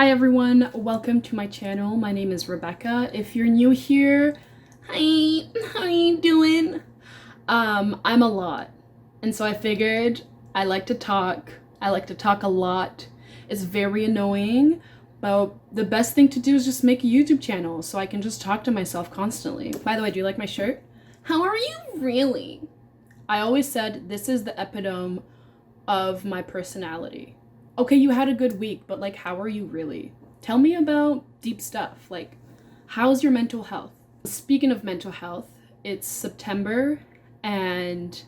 Hi everyone, welcome to my channel. My name is Rebecca. If you're new here, hi, how you doing? I'm a lot. And so I figured I like to talk. I like to talk a lot. It's very annoying, but the best thing to do is just make a YouTube channel so I can just talk to myself constantly. By the way, do you like my shirt? How are you really? I always said this is the epitome of my personality. Okay, you had a good week, but like, how are you really? Tell me about deep stuff. Like, how's your mental health? Speaking of mental health, it's September and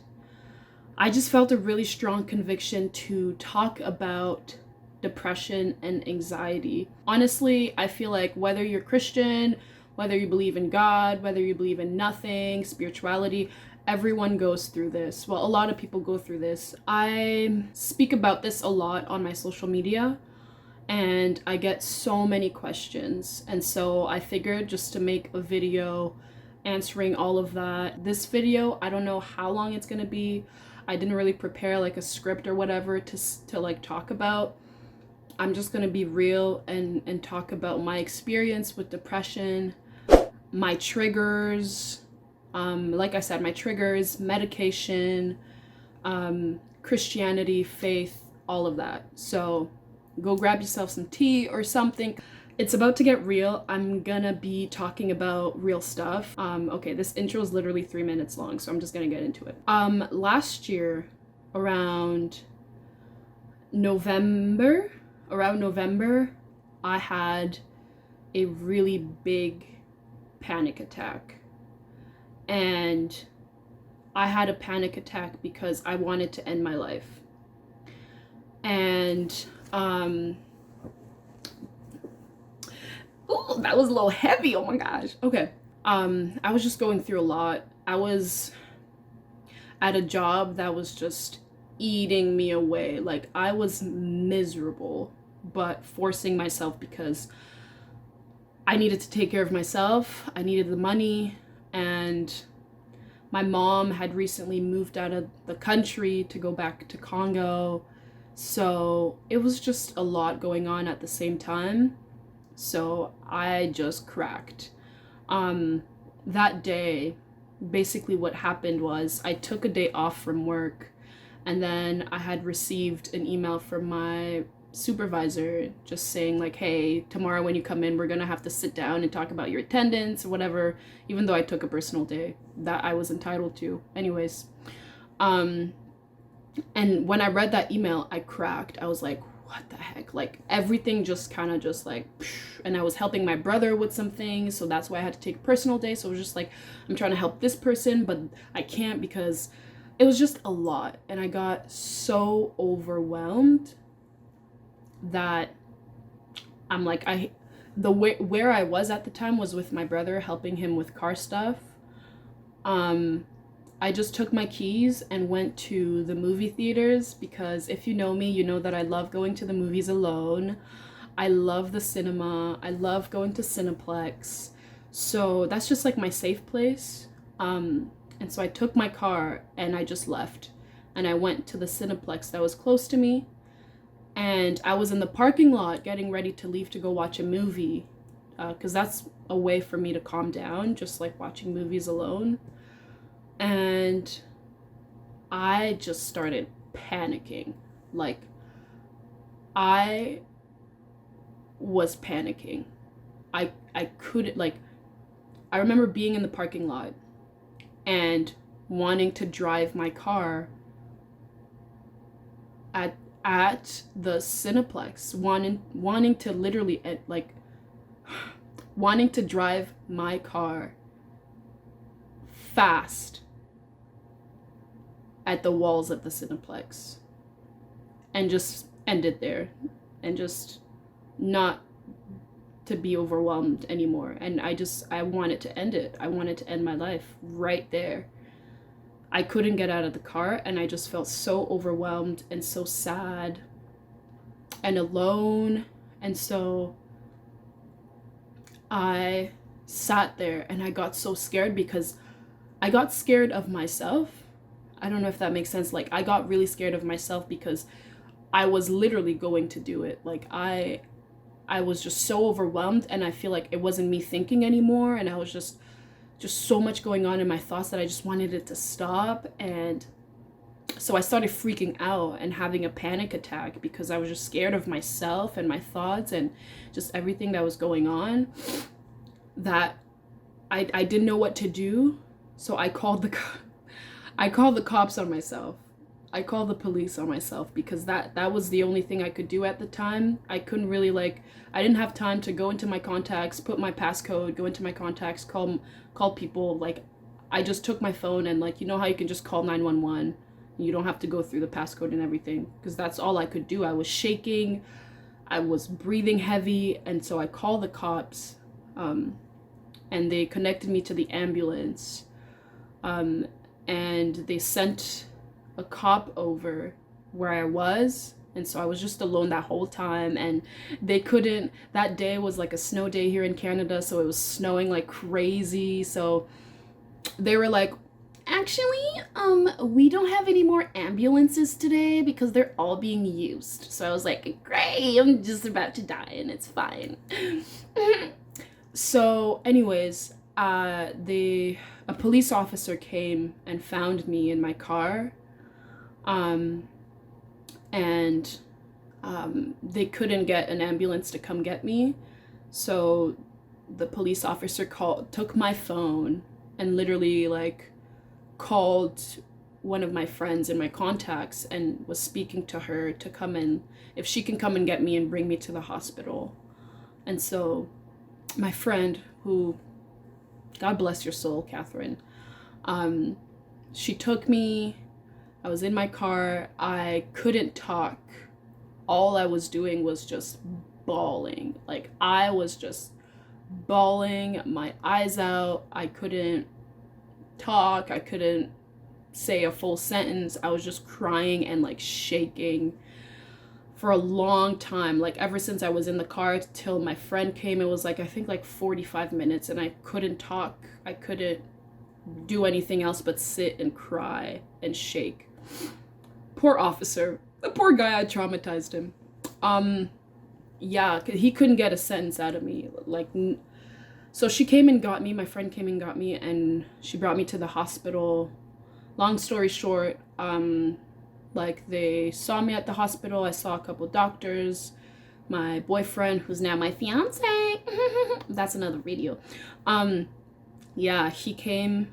I just felt a really strong conviction to talk about depression and anxiety. Honestly, I feel like whether you're Christian, whether you believe in God, whether you believe in nothing, spirituality, everyone goes through this. Well, a lot of people go through this. I speak about this a lot on my social media and I get so many questions. And so I figured just to make a video answering all of that. This video, I don't know how long it's gonna be. I didn't really prepare like a script or whatever to like talk about. I'm just gonna be real and talk about my experience with depression, my triggers, like I said, my triggers, medication, Christianity, faith, all of that. So go grab yourself some tea or something. It's about to get real. I'm gonna be talking about real stuff. Okay, this intro is literally 3 minutes long, so I'm just gonna get into it. Last year, around November, I had a really big panic attack. And I had a panic attack because I wanted to end my life. And ooh, that was a little heavy. Oh my gosh. Okay. I was just going through a lot. I was at a job that was just eating me away. Like, I was miserable, but forcing myself because I needed to take care of myself. I needed the money, and my mom had recently moved out of the country to go back to Congo. So it was just a lot going on at the same time. So I just cracked. That day, basically what happened was I took a day off from work, and then I had received an email from my supervisor just saying like, hey, tomorrow when you come in, we're gonna have to sit down and talk about your attendance or whatever, even though I took a personal day that I was entitled to anyways. And when I read that email, I cracked. I was like, what the heck? Like, everything just kind of just like, and I was helping my brother with some things, so that's why I had to take a personal day. So it was just like, I'm trying to help this person, but I can't because it was just a lot. And I got so overwhelmed that I'm like, where I was at the time was with my brother, helping him with car stuff. I just took my keys and went to the movie theaters because if you know me, you know that I love going to the movies alone. I love the cinema. I love going to Cineplex. So that's just like my safe place. And so I took my car and I just left. And I went to the Cineplex that was close to me. And I was in the parking lot getting ready to leave to go watch a movie. Because that's a way for me to calm down, just like watching movies alone. And I just started panicking. Like, I was panicking. I couldn't, like, I remember being in the parking lot and wanting to drive my car at the Cineplex, wanting to literally like wanting to drive my car fast at the walls of the Cineplex and just end it there and just not to be overwhelmed anymore. And I wanted to end it. I wanted to end my life right there. I couldn't get out of the car and I just felt so overwhelmed and so sad and alone. And so I sat there and I got so scared because I got scared of myself. I don't know if that makes sense. Like, I got really scared of myself because I was literally going to do it. Like, I I was just so overwhelmed, and I feel like it wasn't me thinking anymore, and I was just so much going on in my thoughts that I just wanted it to stop. And so I started freaking out and having a panic attack because I was just scared of myself and my thoughts and just everything that was going on, that I didn't know what to do. So I called the cops on myself. I called the police on myself because that was the only thing I could do at the time. I couldn't really, like, I didn't have time to go into my contacts, put my passcode, go into my contacts, call people. Like, I just took my phone and, like, you know how you can just call 911. You don't have to go through the passcode and everything, because that's all I could do. I was shaking, I was breathing heavy, and so I called the cops, and they connected me to the ambulance, and they sent a cop over where I was. And so I was just alone that whole time, and they couldn't, that day was like a snow day here in Canada, so it was snowing like crazy. So they were like, actually, we don't have any more ambulances today because they're all being used. So I was like, great, I'm just about to die and it's fine. So anyways, a police officer came and found me in my car, and they couldn't get an ambulance to come get me. So the police officer took my phone and literally, like, called one of my friends in my contacts and was speaking to her to come in, if she can come and get me and bring me to the hospital. And so my friend, who, God bless your soul, Catherine, she took me. I was in my car. I couldn't talk. All I was doing was just bawling. Like, I was just bawling my eyes out. I couldn't talk. I couldn't say a full sentence. I was just crying and, like, shaking for a long time. Like, ever since I was in the car till my friend came, it was like, I think like 45 minutes, and I couldn't talk. I couldn't do anything else but sit and cry and shake. Poor officer. The poor guy, I traumatized him. Yeah, he couldn't get a sentence out of me. Like, so she came and got me, my friend came and got me, and she brought me to the hospital. Long story short, like, they saw me at the hospital. I saw a couple doctors. My boyfriend, who's now my fiance, that's another video. Yeah, he came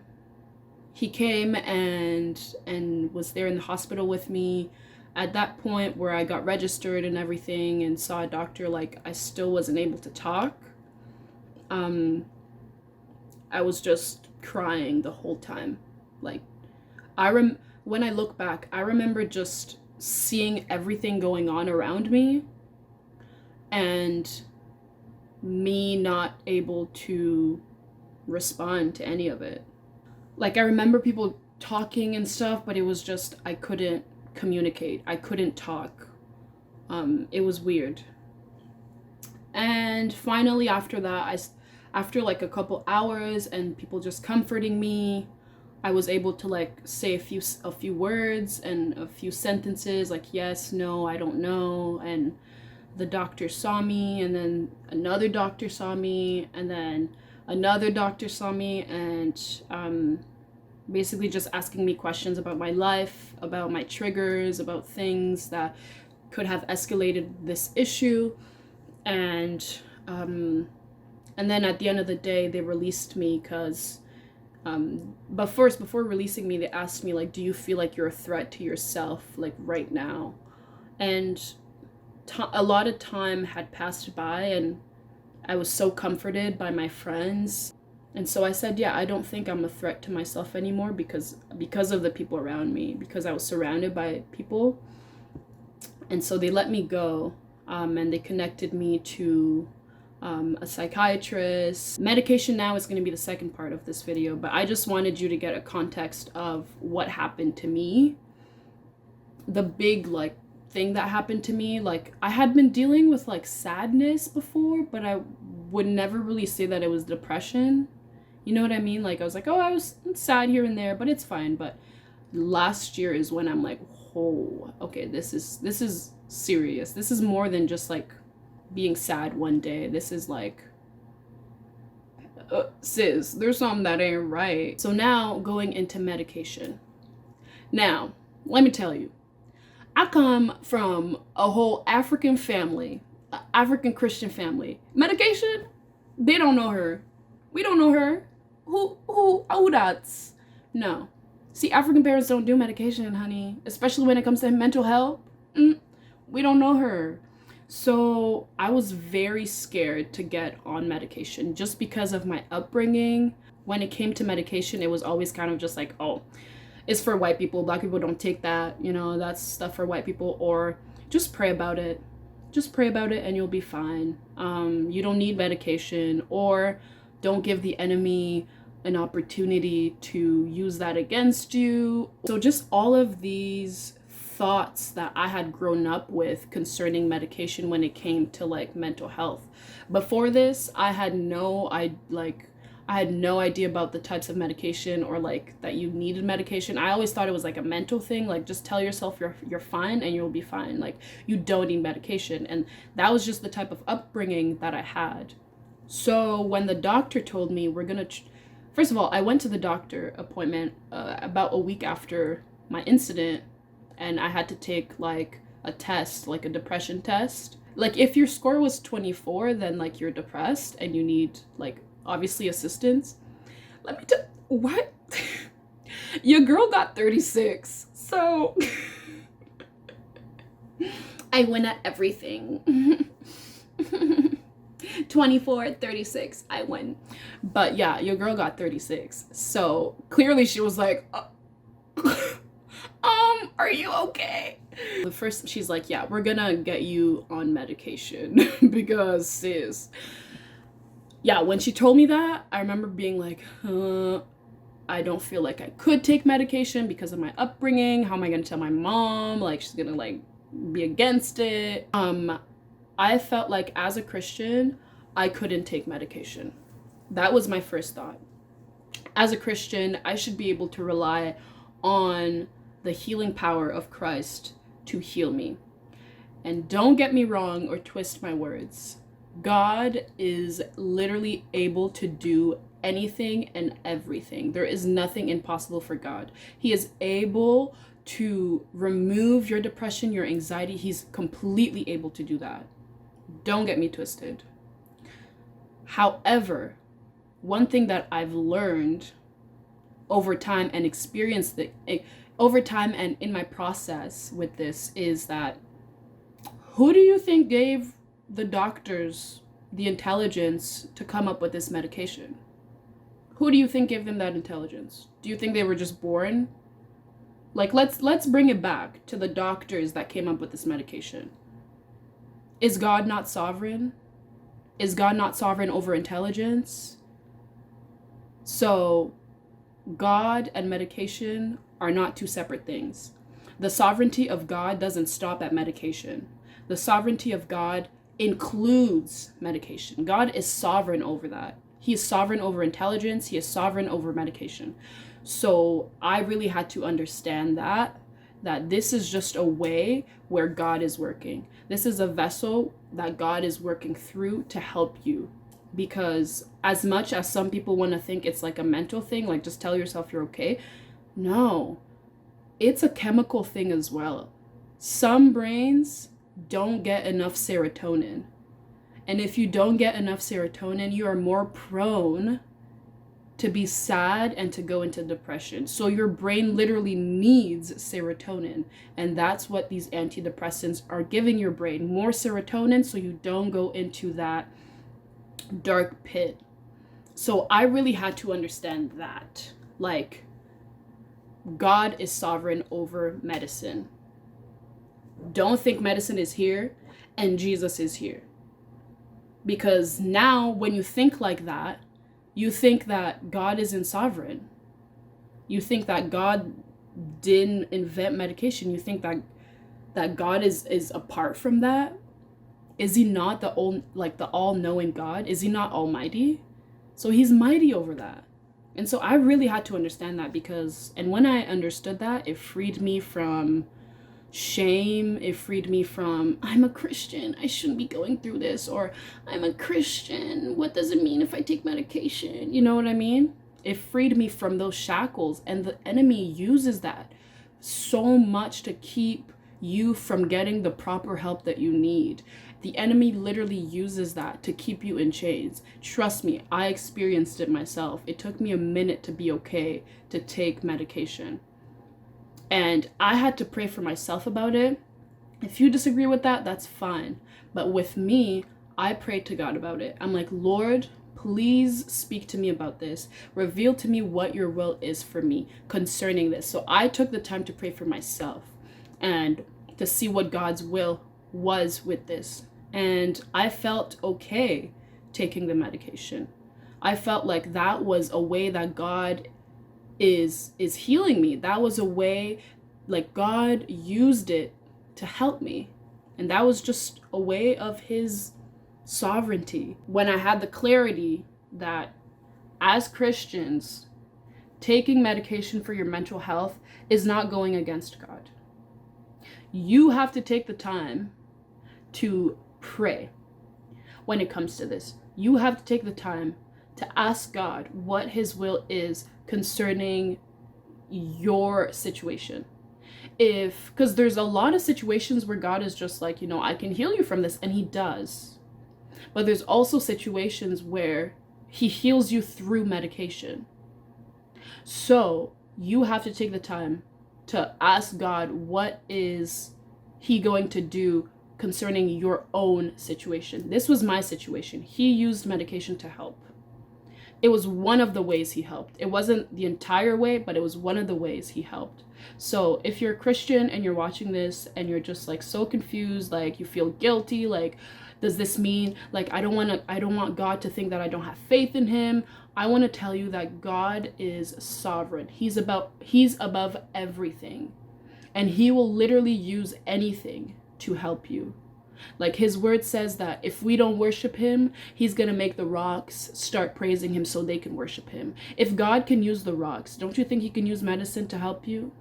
and was there in the hospital with me. At that point where I got registered and everything and saw a doctor, like, I still wasn't able to talk. I was just crying the whole time. Like, when I look back, I remember just seeing everything going on around me and me not able to respond to any of it. Like, I remember people talking and stuff, but it was just, I couldn't communicate. I couldn't talk. It was weird. And finally, after that, after like a couple hours and people just comforting me, I was able to, like, say a few words and a few sentences, like yes, no, I don't know. And the doctor saw me, and then another doctor saw me, and then another doctor saw me, and basically just asking me questions about my life, about my triggers, about things that could have escalated this issue. And then at the end of the day, they released me because, but first, before releasing me, they asked me, like, do you feel like you're a threat to yourself, like, right now? And a lot of time had passed by, and I was so comforted by my friends. And so I said, yeah, I don't think I'm a threat to myself anymore because of the people around me, because I was surrounded by people. And so they let me go, and they connected me to a psychiatrist. Medication now is going to be the second part of this video, but I just wanted you to get a context of what happened to me. The big, like, thing that happened to me, like, I had been dealing with, like, sadness before, but I would never really say that it was depression. You know what I mean? Like, I was like, oh, I was sad here and there, but it's fine. But last year is when I'm like, oh, okay, this is serious. This is more than just, like, being sad one day. This is like, sis, there's something that ain't right. So now going into medication. Now, let me tell you, I come from a whole African family, African Christian family. Medication, they don't know her. We don't know her. Who that's? No. See, African parents don't do medication, honey, especially when it comes to mental health. We don't know her. So I was very scared to get on medication just because of my upbringing. When it came to medication, it was always kind of just like, oh, it's for white people. Black people don't take that. You know, that's stuff for white people. Or just pray about it. Just pray about it and you'll be fine. You don't need medication. Or don't give the enemy an opportunity to use that against you. So just all of these thoughts that I had grown up with concerning medication when it came to like mental health. Before this, I had no idea about the types of medication or like that you needed medication. I always thought it was like a mental thing, like just tell yourself you're fine and you'll be fine. Like you don't need medication. And that was just the type of upbringing that I had. So when the doctor told me first of all, I went to the doctor appointment about a week after my incident, and I had to take like a test, like a depression test. Like if your score was 24, then like you're depressed and you need like obviously assistance. Let me tell what? Your girl got 36. So I win at everything. 24, 36, I win. But yeah, your girl got 36. So clearly she was like, are you okay? The first, she's like, yeah, we're gonna get you on medication because sis. Yeah, when she told me that, I remember being like, I don't feel like I could take medication because of my upbringing. How am I gonna tell my mom? Like, she's gonna like be against it. I felt like as a Christian, I couldn't take medication. That was my first thought. As a Christian, I should be able to rely on the healing power of Christ to heal me. And don't get me wrong or twist my words. God is literally able to do anything and everything. There is nothing impossible for God. He is able to remove your depression, your anxiety. He's completely able to do that. Don't get me twisted. However, one thing that I've learned over time and experienced over time and in my process with this is that who do you think gave the doctors the intelligence to come up with this medication? Who do you think gave them that intelligence? Do you think they were just born? Like, let's bring it back to the doctors that came up with this medication. Is God not sovereign? Is God not sovereign over intelligence? So God and medication are not two separate things. The sovereignty of God doesn't stop at medication. The sovereignty of God includes medication. God is sovereign over that. He is sovereign over intelligence. He is sovereign over medication. So I really had to understand that this is just a way where God is working. This is a vessel that God is working through to help you. Because as much as some people want to think it's like a mental thing, like just tell yourself you're okay. No, it's a chemical thing as well. Some brains don't get enough serotonin. And if you don't get enough serotonin, you are more prone to be sad and to go into depression. So your brain literally needs serotonin. And that's what these antidepressants are giving your brain. More serotonin so you don't go into that dark pit. So I really had to understand that. Like, God is sovereign over medicine. Don't think medicine is here and Jesus is here. Because now when you think like that, you think that God isn't sovereign. You think that God didn't invent medication. You think that God is apart from that. Is he not the all-knowing God? Is he not almighty? So he's mighty over that. And so I really had to understand that and when I understood that, it freed me from shame. It freed me from, I'm a Christian, I shouldn't be going through this, or I'm a Christian, what does it mean if I take medication? You know what I mean? It freed me from those shackles, and the enemy uses that so much to keep you from getting the proper help that you need. The enemy literally uses that to keep you in chains. Trust me, I experienced it myself. It took me a minute to be okay to take medication. And I had to pray for myself about it. If you disagree with that, that's fine. But with me, I prayed to God about it. I'm like, Lord, please speak to me about this. Reveal to me what your will is for me concerning this. So I took the time to pray for myself and to see what God's will was with this. And I felt okay taking the medication. I felt like that was a way that God is healing me. That was a way, like, God used it to help me. And that was just a way of his sovereignty. When I had the clarity that as Christians, taking medication for your mental health is not going against God. You have to take the time to pray when it comes to this. You have to take the time to ask God what his will is concerning your situation. Because there's a lot of situations where God is just like, I can heal you from this, and he does. But there's also situations where he heals you through medication. So you have to take the time to ask God, what is he going to do concerning your own situation? This was my situation. He used medication to help. It was one of the ways he helped. It wasn't the entire way, but it was one of the ways he helped. So if you're a Christian and you're watching this and you're just like so confused, like you feel guilty, like, does this mean like I don't want God to think that I don't have faith in him? I want to tell you that God is sovereign. He's above everything. And he will literally use anything to help you. Like, his word says that if we don't worship him, he's going to make the rocks start praising him so they can worship him. If God can use the rocks, don't you think he can use medicine to help you?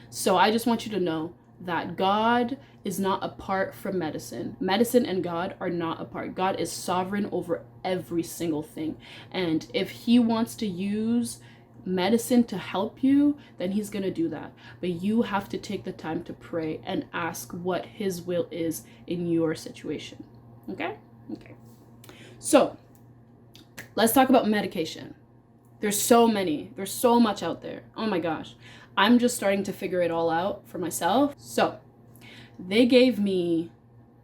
So I just want you to know that God is not apart from medicine. Medicine and God are not apart. God is sovereign over every single thing. And if he wants to use medicine to help you, then he's going to do that. But you have to take the time to pray and ask what his will is in your situation. Okay? So let's talk about medication. There's so much out there. Oh my gosh. I'm just starting to figure it all out for myself. So they gave me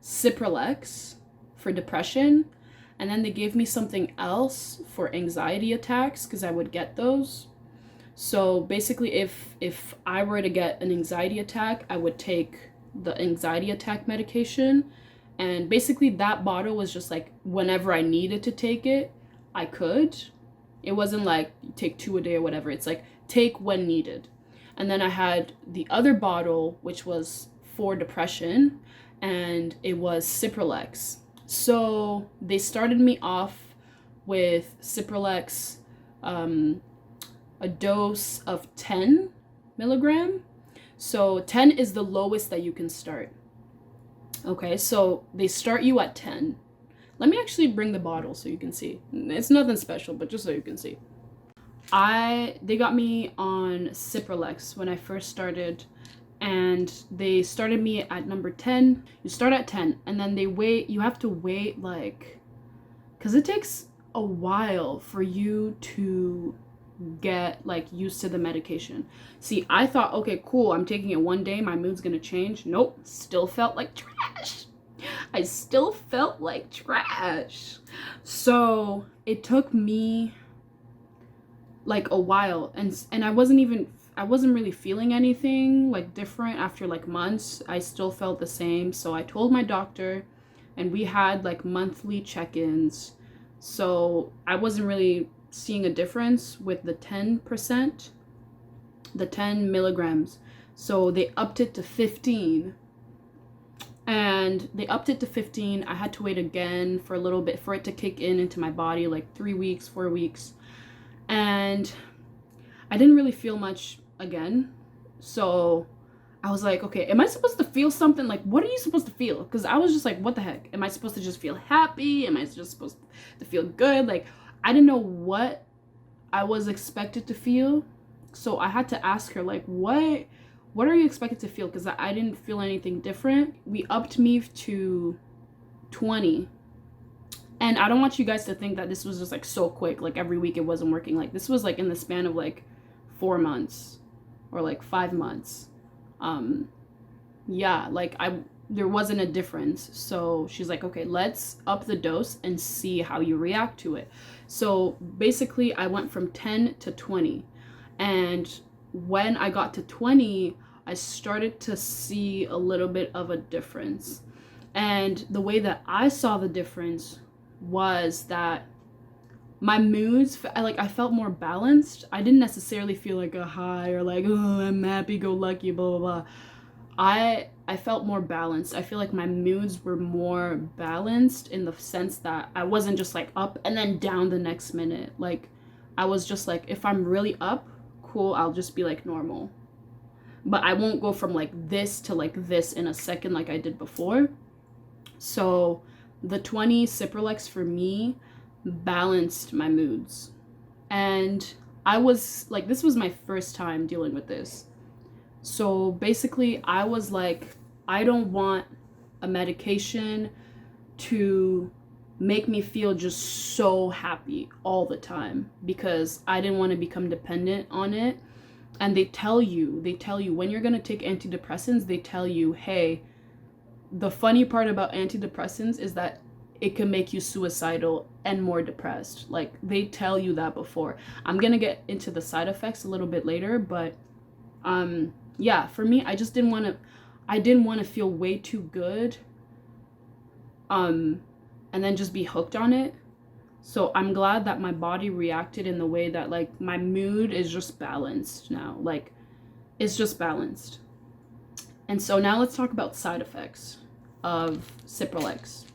Cipralex for depression, and then they gave me something else for anxiety attacks, because I would get those. So basically, if I were to get an anxiety attack, I would take the anxiety attack medication. And basically that bottle was just like, whenever I needed to take it, I could. It wasn't like take 2 a day or whatever. It's like take when needed. And then I had the other bottle, which was for depression, and it was Cipralex. So they started me off with Cipralex, a dose of 10 milligram. So 10 is the lowest that you can start. Okay, so they start you at 10. Let me actually bring the bottle so you can see. It's nothing special, but just so you can see. They got me on Cipralex when I first started, and they started me at number 10. You start at 10, and then you have to wait, like, because it takes a while for you to get like used to the medication. See, I thought, okay, cool, I'm taking it one day, my mood's gonna change. Nope, still felt like trash. I still felt like trash. So it took me like a while, and I wasn't really feeling anything like different after like months. I still felt the same. So I told my doctor, and we had like monthly check-ins. So I wasn't really seeing a difference with the 10%, the 10 milligrams. So they upped it to 15. And they upped it to 15. I had to wait again for a little bit for it to kick into my body, like 3 weeks, 4 weeks. And I didn't really feel much again. So I was like, okay, am I supposed to feel something? Like, what are you supposed to feel? Because I was just like, what the heck? Am I supposed to just feel happy? Am I just supposed to feel good? Like, I didn't know what I was expected to feel. So I had to ask her, like, what are you expected to feel? Because I didn't feel anything different. We upped me to 20. And I don't want you guys to think that this was just like so quick, like every week it wasn't working. Like this was like in the span of like 4 months or like 5 months. Um, yeah, like there wasn't a difference. So she's like, okay, let's up the dose and see how you react to it. So basically I went from 10 to 20. And when I got to 20, I started to see a little bit of a difference. And the way that I saw the difference was that my moods, I felt more balanced. I didn't necessarily feel like a high or like, oh, I'm happy go lucky, blah blah blah. I felt more balanced. I feel like my moods were more balanced in the sense that I wasn't just like up and then down the next minute. Like I was just like, if I'm really up, cool, I'll just be like normal. But I won't go from like this to like this in a second like I did before. So the 20 Cipralex for me balanced my moods. And I was like, this was my first time dealing with this. So basically, I was like, I don't want a medication to make me feel just so happy all the time because I didn't want to become dependent on it. And they tell you when you're going to take antidepressants, they tell you, hey, the funny part about antidepressants is that it can make you suicidal and more depressed. Like they tell you that before. I'm going to get into the side effects a little bit later, but yeah, for me, I didn't want to feel way too good and then just be hooked on it. So I'm glad that my body reacted in the way that like my mood is just balanced now. Like it's just balanced. And so now let's talk about side effects of Cipralex.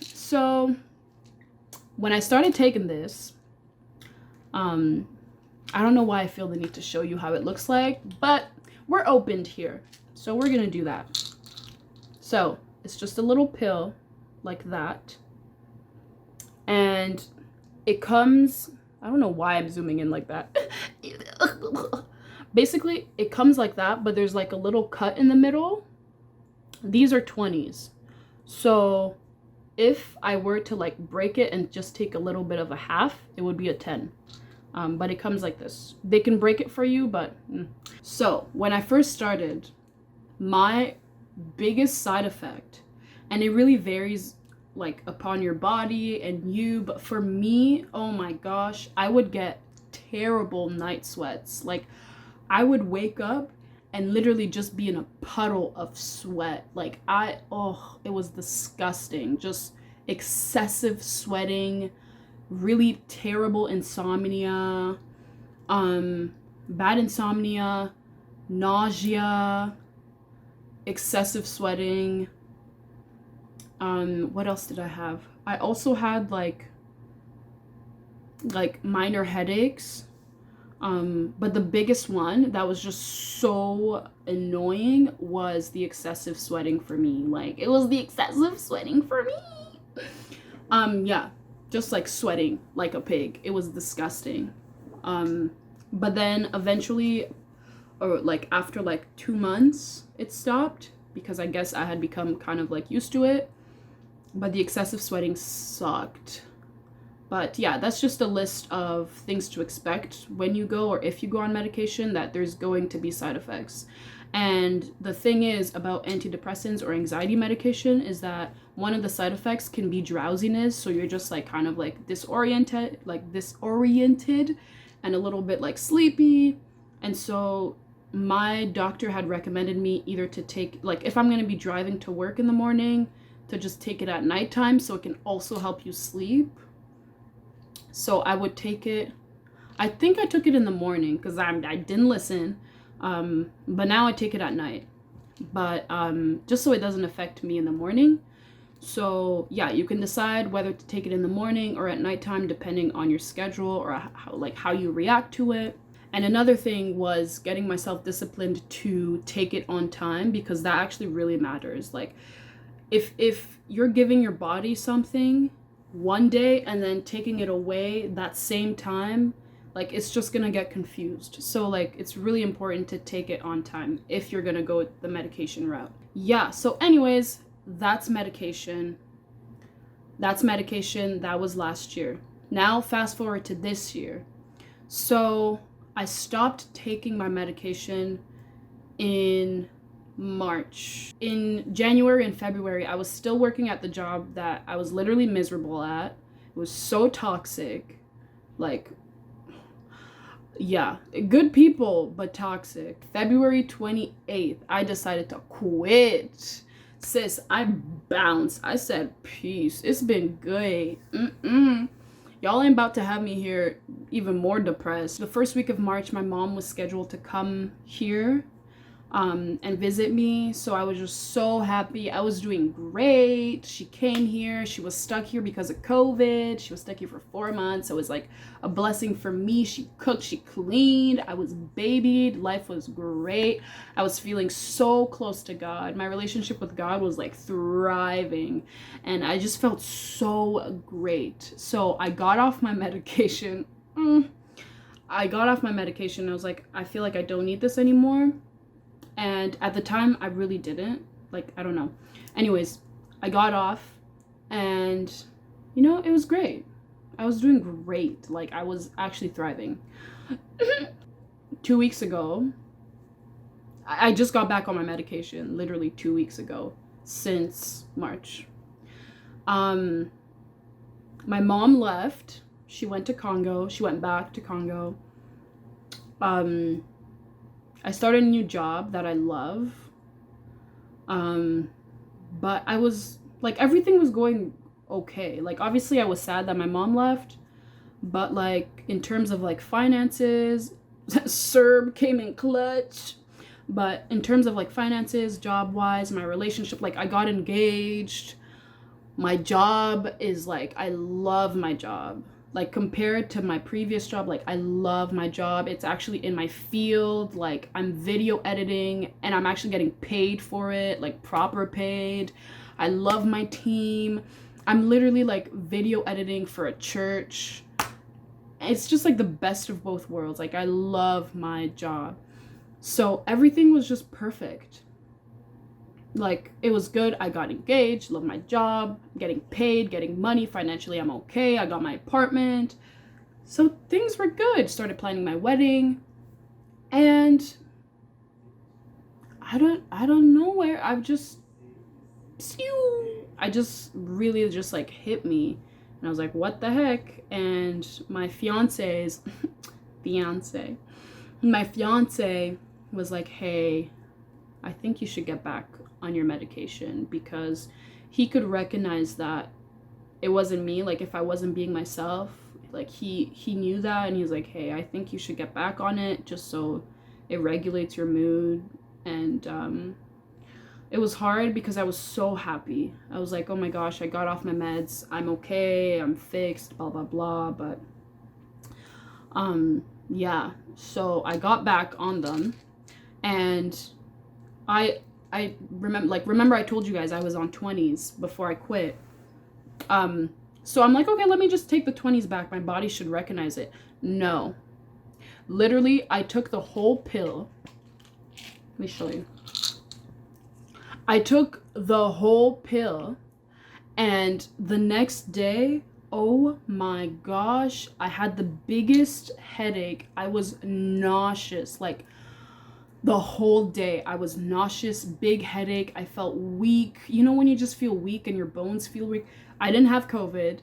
So when I started taking this, I don't know why I feel the need to show you how it looks like, but we're opened here. So we're gonna do that. So it's just a little pill like that. And it comes, I don't know why I'm zooming in like that. Basically, it comes like that, but there's like a little cut in the middle. These are 20s. So if I were to like break it and just take a little bit of a half, it would be a 10. But it comes like this. They can break it for you, but... So when I first started, my biggest side effect, and it really varies like upon your body and you, but for me, oh my gosh, I would get terrible night sweats. Like I would wake up and literally just be in a puddle of sweat. Like it was disgusting. Just excessive sweating, really terrible insomnia, bad insomnia, nausea, excessive sweating. What else did I have? I also had like minor headaches. But the biggest one that was just so annoying was the excessive sweating for me. Like it was the excessive sweating for me. Yeah, just like sweating like a pig. It was disgusting. But then eventually, or like after like 2 months, it stopped because I guess I had become kind of like used to it. But the excessive sweating sucked. But yeah, that's just a list of things to expect when you go or if you go on medication, that there's going to be side effects. And the thing is about antidepressants or anxiety medication is that one of the side effects can be drowsiness. So you're just like kind of like disoriented and a little bit like sleepy. And so my doctor had recommended me either to take, like if I'm going to be driving to work in the morning, to just take it at nighttime so it can also help you sleep. So I would take it, I think I took it in the morning because I didn't listen, but now I take it at night, but just so it doesn't affect me in the morning. So yeah, you can decide whether to take it in the morning or at nighttime depending on your schedule or how you react to it. And another thing was getting myself disciplined to take it on time, because that actually really matters. Like if you're giving your body something one day and then taking it away that same time, like it's just gonna get confused. So like it's really important to take it on time if you're gonna go the medication route. Yeah, so anyways, that's medication. That was last year. Now fast forward to this year. So I stopped taking my medication in March. In January and February, I was still working at the job that I was literally miserable at. It was so toxic. Like, yeah, good people, but toxic. February 28th, I decided to quit. Sis, I bounced. I said, peace. It's been good. Y'all ain't about to have me here even more depressed. The first week of March, my mom was scheduled to come here and visit me. So I was just so happy. I was doing great. She came here. She was stuck here because of COVID. She was stuck here for 4 months. So it was like a blessing for me. She cooked, she cleaned. I was babied. Life was great. I was feeling so close to God. My relationship with God was like thriving. And I just felt so great. So I got off my medication. I got off my medication. I was like, I feel like I don't need this anymore. And at the time, I really didn't. Like, I don't know. Anyways, I got off and, you know, it was great. I was doing great. Like, I was actually thriving. 2 weeks ago, I just got back on my medication, literally 2 weeks ago, since March. My mom left. She went to Congo. She went back to Congo. I started a new job that I love. But I was like, everything was going okay. Like, obviously I was sad that my mom left, but like in terms of like finances, Serb came in clutch. But in terms of like finances, job wise, my relationship, like I got engaged. My job is like, I love my job. Like compared to my previous job, like I love my job. It's actually in my field. Like I'm video editing and I'm actually getting paid for it, like proper paid. I love my team. I'm literally like video editing for a church. It's just like the best of both worlds. Like I love my job. So everything was just perfect. Like it was good. I got engaged, love my job, getting paid, getting money, financially I'm okay. I got my apartment. So things were good. Started planning my wedding. And I don't know where I just really just like hit me. And I was like, what the heck? And my fiance was like, hey, I think you should get back on your medication, because he could recognize that it wasn't me. Like if I wasn't being myself, like he knew that, and he was like, hey, I think you should get back on it just so it regulates your mood. And it was hard because I was so happy. I was like, oh my gosh, I got off my meds, I'm okay, I'm fixed, blah blah blah. But yeah, so I got back on them. And I remember I told you guys I was on 20s before I quit. So I'm like, okay, let me just take the 20s back. My body should recognize it. No. Literally, I took the whole pill. Let me show you. I took the whole pill, and the next day, oh my gosh, I had the biggest headache. I was nauseous. Like the whole day I was nauseous, big headache. I felt weak. You know when you just feel weak and your bones feel weak? I didn't have COVID,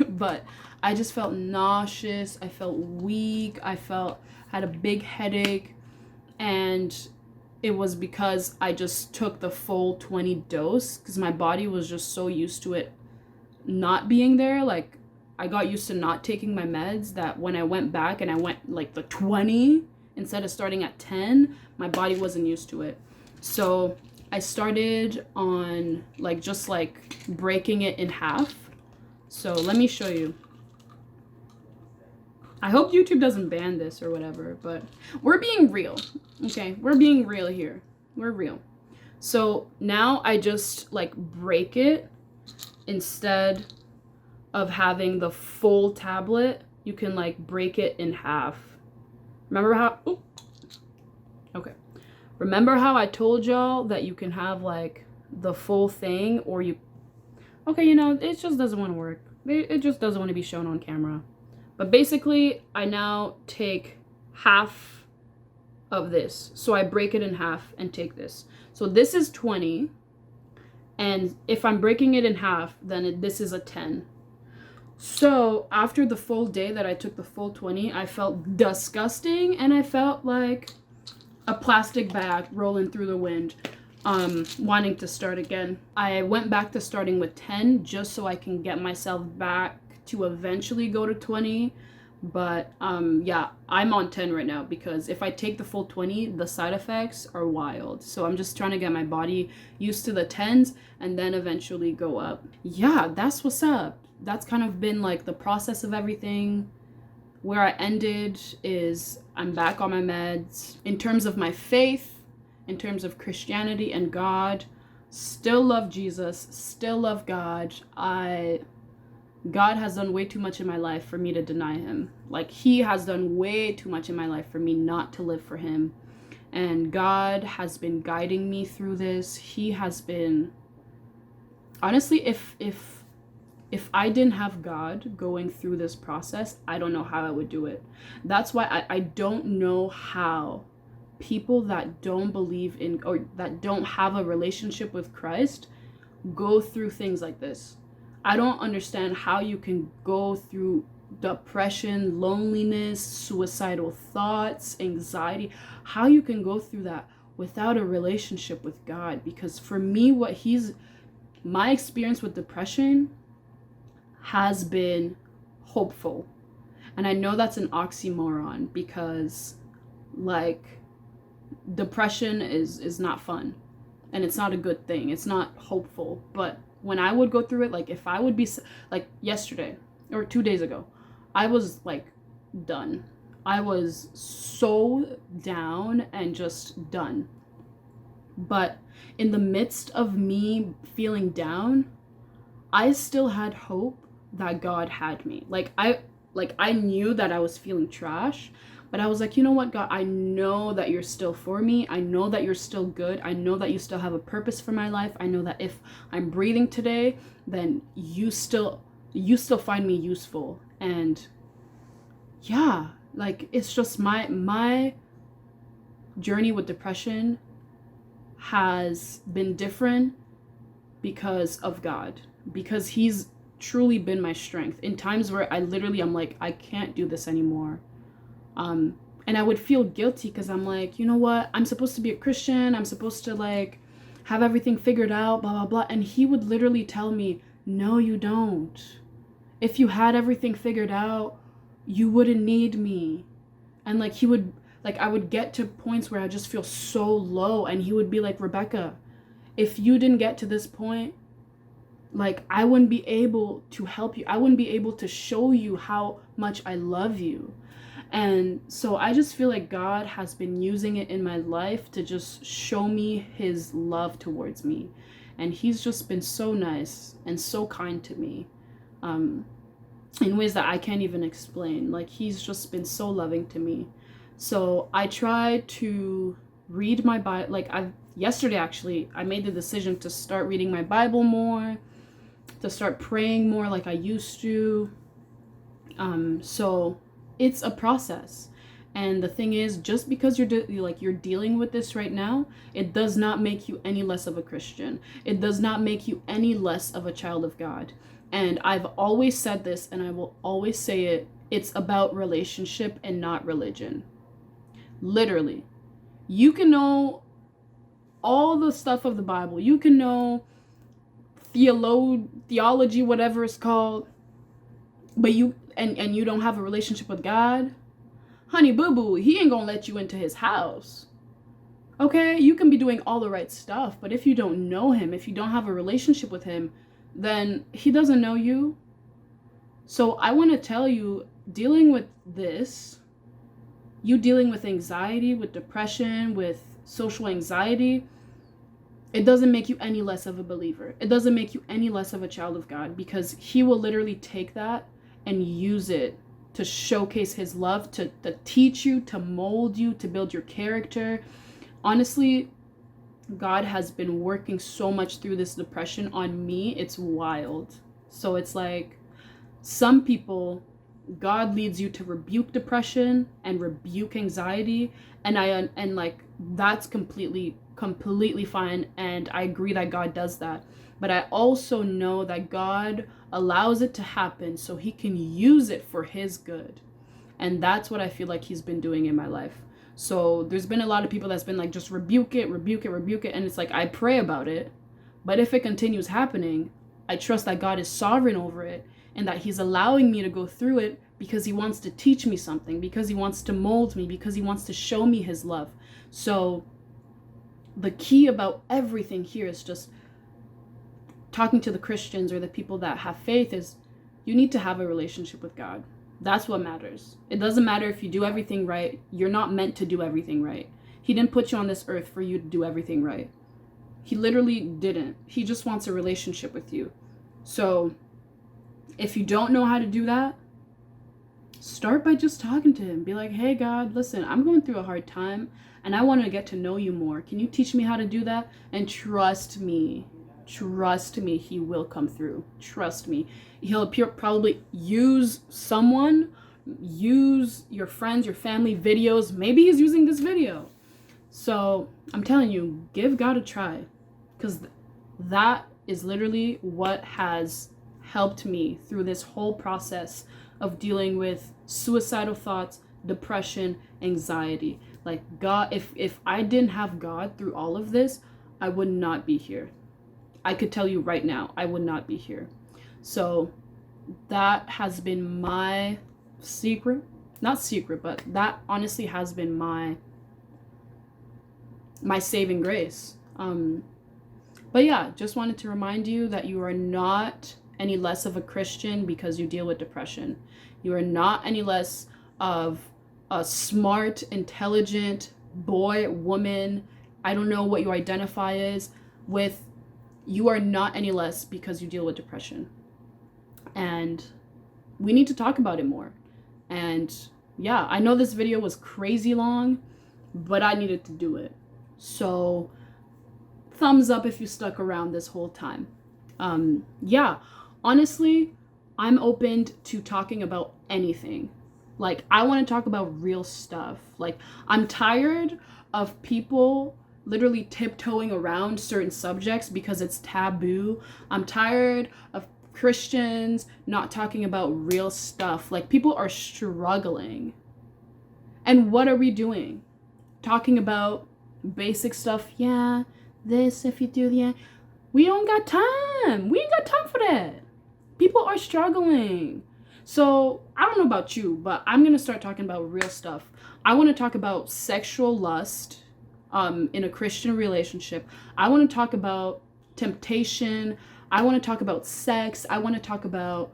but I just felt nauseous. I felt weak. Had a big headache, and it was because I just took the full 20 dose, because my body was just so used to it not being there. Like I got used to not taking my meds, that when I went back and I went like the 20 instead of starting at 10, my body wasn't used to it. So I started on like just like breaking it in half. So let me show you. I hope YouTube doesn't ban this or whatever, but we're being real. Okay, we're being real here. We're real. So now I just like break it instead of having the full tablet. You can like break it in half. Remember how, oh, okay. Remember how I told y'all that you can have like the full thing, or you, okay, you know, it just doesn't want to work. It just doesn't want to be shown on camera. But basically, I now take half of this. So I break it in half and take this. So this is 20. And if I'm breaking it in half, then this is a 10. So after the full day that I took the full 20, I felt disgusting. And I felt like a plastic bag rolling through the wind, wanting to start again. I went back to starting with 10 just so I can get myself back to eventually go to 20. But yeah, I'm on 10 right now because if I take the full 20, the side effects are wild. So I'm just trying to get my body used to the 10s and then eventually go up. Yeah, that's what's up. That's kind of been like the process of everything. Where I ended is I'm back on my meds. In terms of my faith, in terms of Christianity and God, still love Jesus, still love God. God has done way too much in my life for me to deny him. Like, he has done way too much in my life for me not to live for him. And God has been guiding me through this. He has been, honestly, if I didn't have God going through this process, I don't know how I would do it. That's why I don't know how people that don't believe in, or that don't have a relationship with Christ, go through things like this. I don't understand how you can go through depression, loneliness, suicidal thoughts, anxiety, how you can go through that without a relationship with God. Because for me, my experience with depression has been hopeful. And I know that's an oxymoron because like depression is not fun and it's not a good thing. It's not hopeful. But when I would go through it, like if I would be like yesterday or 2 days ago, I was like done. I was so down and just done. But in the midst of me feeling down, I still had hope that God had me. Like I knew that I was feeling trash, but I was like, you know what, God, I know that you're still for me. I know that you're still good. I know that you still have a purpose for my life. I know that if I'm breathing today, then you still find me useful. And yeah, like it's just my journey with depression has been different because of God, because he's truly been my strength in times where I'm like, I can't do this anymore. And I would feel guilty because I'm like, you know what? I'm supposed to be a Christian. I'm supposed to like have everything figured out, blah, blah, blah. And he would literally tell me, no, you don't. If you had everything figured out, you wouldn't need me. And like I would get to points where I just feel so low. And he would be like, Rebecca, if you didn't get to this point, like I wouldn't be able to help you. I wouldn't be able to show you how much I love you. And so I just feel like God has been using it in my life to just show me his love towards me. And he's just been so nice and so kind to me, in ways that I can't even explain. Like he's just been so loving to me. So I try to read my Bible. Like yesterday actually, I made the decision to start reading my Bible more, to start praying more like I used to. So it's a process. And the thing is, just because you're dealing with this right now, it does not make you any less of a Christian. It does not make you any less of a child of God. And I've always said this, and I will always say it. It's about relationship and not religion. Literally. You can know all the stuff of the Bible. You can know theology, whatever it's called, but you don't have a relationship with God, honey boo boo, he ain't gonna let you into his house. Okay, you can be doing all the right stuff, but if you don't know him, if you don't have a relationship with him, then he doesn't know you. So I want to tell you, dealing with this, you dealing with anxiety, with depression, with social anxiety, it doesn't make you any less of a believer. It doesn't make you any less of a child of God, because he will literally take that and use it to showcase his love, to teach you, to mold you, to build your character. Honestly, God has been working so much through this depression on me. It's wild. So it's like, some people, God leads you to rebuke depression and rebuke anxiety, and like, that's completely fine, and I agree that God does that. But I also know that God allows it to happen so he can use it for his good. And that's what I feel like he's been doing in my life. So there's been a lot of people that's been like, just rebuke it, rebuke it, rebuke it. And it's like, I pray about it. But if it continues happening, I trust that God is sovereign over it, and that he's allowing me to go through it because he wants to teach me something, because he wants to mold me, because he wants to show me his love. So the key about everything here is just talking to the Christians or the people that have faith, is you need to have a relationship with God. That's what matters. It doesn't matter if you do everything right. You're not meant to do everything right. He didn't put you on this earth for you to do everything right. He literally didn't. He just wants a relationship with you. So if you don't know how to do that, start by just talking to him. Be like, hey, God, listen, I'm going through a hard time and I want to get to know you more. Can you teach me how to do that? And trust me, he will come through. Trust me. He'll probably use someone, use your friends, your family, videos. Maybe he's using this video. So I'm telling you, give God a try, because that is literally what has helped me through this whole process of dealing with suicidal thoughts, depression, anxiety. Like, God, if I didn't have God through all of this, I would not be here. I could tell you right now, I would not be here. So that has been my secret. Not secret, but that honestly has been my saving grace. But yeah, just wanted to remind you that you are not any less of a Christian because you deal with depression. You are not any less of a smart, intelligent boy, woman, I don't know what you identify as with. You are not any less because you deal with depression. And we need to talk about it more. And yeah, I know this video was crazy long, but I needed to do it. So thumbs up if you stuck around this whole time. Yeah, honestly, I'm open to talking about anything. Like, I want to talk about real stuff. Like, I'm tired of people literally tiptoeing around certain subjects because it's taboo. I'm tired of Christians not talking about real stuff. Like, people are struggling. And what are we doing? Talking about basic stuff. Yeah, this, if you do the... We don't got time. We ain't got time for that. People are struggling. So, I don't know about you, but I'm going to start talking about real stuff. I want to talk about sexual lust in a Christian relationship. I want to talk about temptation. I want to talk about sex. I want to talk about,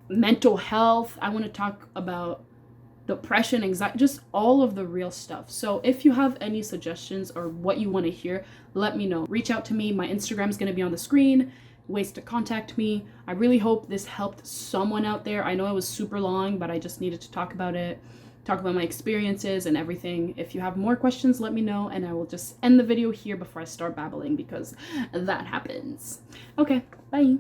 mental health. I want to talk about depression, anxiety, just all of the real stuff. So if you have any suggestions or what you want to hear, let me know. Reach out to me. My Instagram is going to be on the screen. Ways to contact me. I really hope this helped someone out there. I know it was super long, but I just needed to talk about it, talk about my experiences and everything. If you have more questions, let me know, and I will just end the video here before I start babbling, because that happens. Okay, bye.